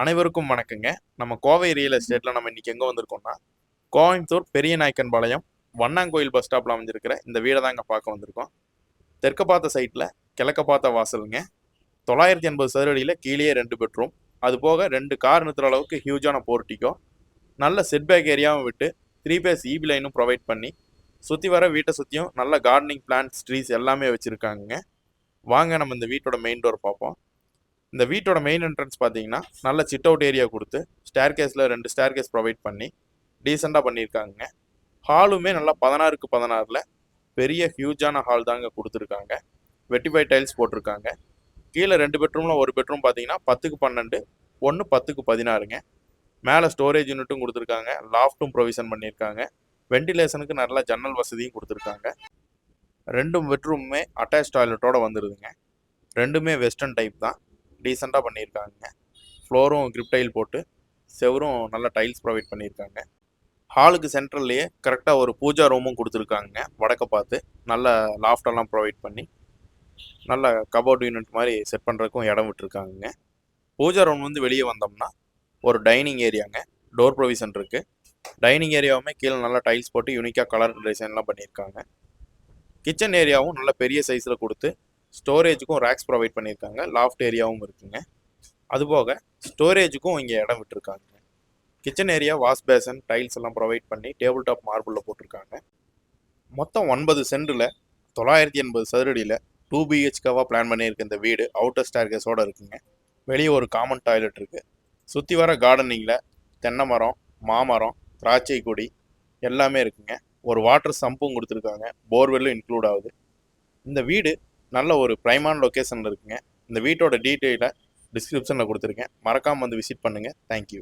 அனைவருக்கும் வணக்கங்க. நம்ம கோவை ரியல் எஸ்டேட்ல நம்ம இன்னைக்கு எங்க வந்திருக்கோம்னா, கோயம்புத்தூர் பெரிய நாயக்கன்பாளையம் வண்ணாங்கோயில் பஸ் ஸ்டாப்ல அமைஞ்சிருக்கிற இந்த வீட தாங்க பார்க்க வந்திருக்கோம். தெற்க பார்த்த சைட்ல கிழக்க பார்த்த வாசலுங்க. 980 சதுர அடியில கீழேயே 2 பெட்ரூம். அது போக 2 கார் நிறுத்துற அளவுக்கு ஹியூஜான போர்ட்டிகோ. நல்ல செட்பேக் ஏரியாவும் விட்டு 3 பேஸ் ஈபி லைனும் ப்ரொவைட் பண்ணி, சுத்தி வர வீட்டை சுத்தியும் நல்ல கார்டனிங் பிளான்ட்ஸ், ட்ரீஸ் எல்லாமே வச்சிருக்காங்கங்க. வாங்க நம்ம இந்த வீட்டோட மெயின் டோர் பார்ப்போம். இந்த வீட்டோட மெயின் என்ட்ரன்ஸ் பார்த்தீங்கன்னா நல்ல சிட் அவுட் ஏரியா கொடுத்து ஸ்டேர்கேஸில் 2 ஸ்டேர்கேஸ் ப்ரொவைட் பண்ணி டீசெண்டாக பண்ணியிருக்காங்க. ஹாலுமே நல்லா 16க்கு 16ல் பெரிய ஹியூஜான ஹால் தாங்க கொடுத்துருக்காங்க. வெட்டிஃபை டைல்ஸ் போட்டிருக்காங்க. கீழே 2 பெட்ரூமில் ஒரு பெட்ரூம் பார்த்தீங்கன்னா 10க்கு 12, ஒன்று 10க்கு 16ங்க. மேலே ஸ்டோரேஜ் யூனிட்டும் கொடுத்துருக்காங்க. லாஃப்ட்டும் ப்ரொவிஷன் பண்ணியிருக்காங்க. வெண்டிலேஷனுக்கு நல்ல ஜன்னல் வசதியும் கொடுத்துருக்காங்க. 2 பெட்ரூமுமே அட்டாச் டாய்லெட்டோட வந்துடுதுங்க. ரெண்டுமே வெஸ்டர்ன் டைப் தான். டீசெண்டாக பண்ணியிருக்காங்க. ஃப்ளோரும் கிரிப் டைல் போட்டு செவரும் நல்ல டைல்ஸ் ப்ரொவைட் பண்ணியிருக்காங்க. ஹாலுக்கு சென்ட்ரல்லையே கரெக்டாக ஒரு பூஜா ரூமும் கொடுத்துருக்காங்க. வடக்க பார்த்து நல்ல லாஃப்டெல்லாம் ப்ரொவைட் பண்ணி நல்ல கபோர்ட் யூனிட் மாதிரி செட் பண்ணுறதுக்கும் இடம் விட்டுருக்காங்க. பூஜா ரூம் வந்து வெளியே வந்தோம்னா ஒரு டைனிங் ஏரியாங்க. டோர் ப்ரொவிஷன் இருக்குது. டைனிங் ஏரியாவுமே கீழே நல்லா டைல்ஸ் போட்டு யூனிக்காக கலர் டிசைன்லாம் பண்ணியிருக்காங்க. கிச்சன் ஏரியாவும் நல்ல பெரிய சைஸில் கொடுத்து ஸ்டோரேஜுக்கும் ரேக்ஸ் ப்ரொவைட் பண்ணியிருக்காங்க. லாஃப்ட் ஏரியாவும் இருக்குங்க. அதுபோக ஸ்டோரேஜுக்கும் இங்கே இடம் விட்டுருக்காங்க. Kitchen area, wash passion, tiles எல்லாம் ப்ரொவைட் பண்ணி டேபிள் டாப் மார்பிளில் போட்டிருக்காங்க. மொத்தம் 9 சென்டில் 980 சதுரடியில் 2 பிஹெச்கவாக பிளான் பண்ணியிருக்க இந்த வீடு அவுட்டர் ஸ்டேர்கேஸோடு இருக்குங்க. வெளியே ஒரு காமன் டாய்லெட் இருக்குது. சுற்றி வர கார்டனிங்கில் தென்னை மரம், மாமரம், திராட்சை கொடி எல்லாமே இருக்குங்க. ஒரு வாட்டர் சம்பும் கொடுத்துருக்காங்க. போர்வெல்லும் இன்க்ளூட் ஆகுது. இந்த வீடு நல்ல ஒரு ப்ரைமான லொக்கேஷனில் இருக்குங்க. இந்த வீட்டோட டீட்டெயிலை டிஸ்கிரிப்ஷனில் கொடுத்துருக்கேன். மறக்காமல் வந்து விசிட் பண்ணுங்கள். தேங்க்யூ.